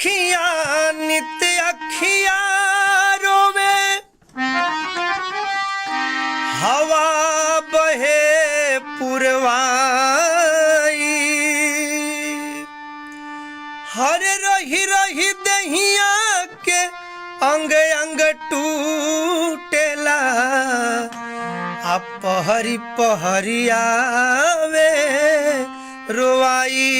अखिया नित्य अखिया रोवे, हवा बहे पुरवाई। हर रही रही दहिया के अंग अंग टूटेला, आ पहरी पहरी आवे रोवाई।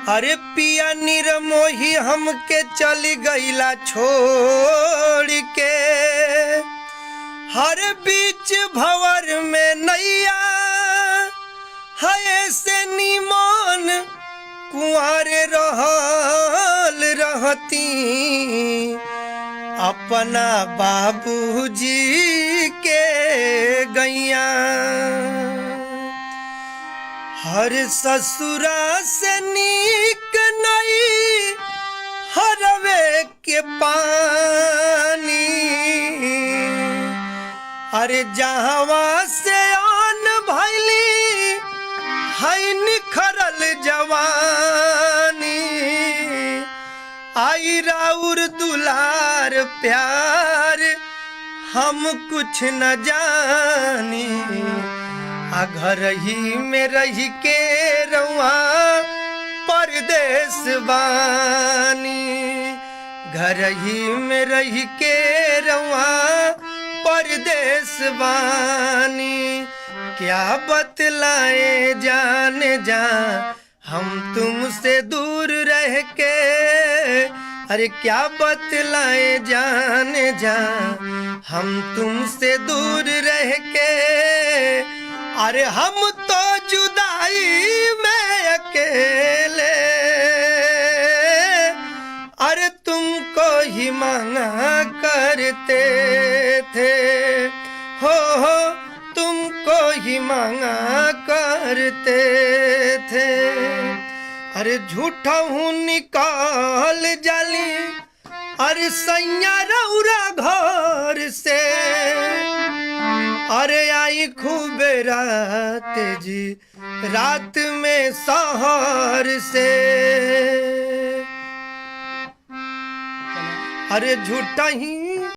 अरे पिया निरमोही हमके चली गईला छोड़ के, हर बीच भंवर में नैया है से निमन कुंवारे रहल रहती। अपना बाबूजी के गैया, हर ससुरा से नीक नहीं हरवे के पानी। अरे जहवा से आन भैली है निखरल जवानी। आई राउर दुलार प्यार हम कुछ न जानी। आ घर ही में रह के रउआ परदेस बानी। घर ही में रह के रउआ परदेस बानी। क्या बतलाए जाने जा हम तुमसे दूर रह के। अरे क्या बतलाए जाने जा हम तुमसे दूर रह के। अरे हम तो जुदाई में अकेले, अरे तुमको ही मांगा करते थे। हो तुमको ही मांगा करते थे। अरे झूठा हूँ निकाल जाली, अरे सैया रउरा घर से। अरे आई खूब रात जी रात में शहर से। अरे झूठा ही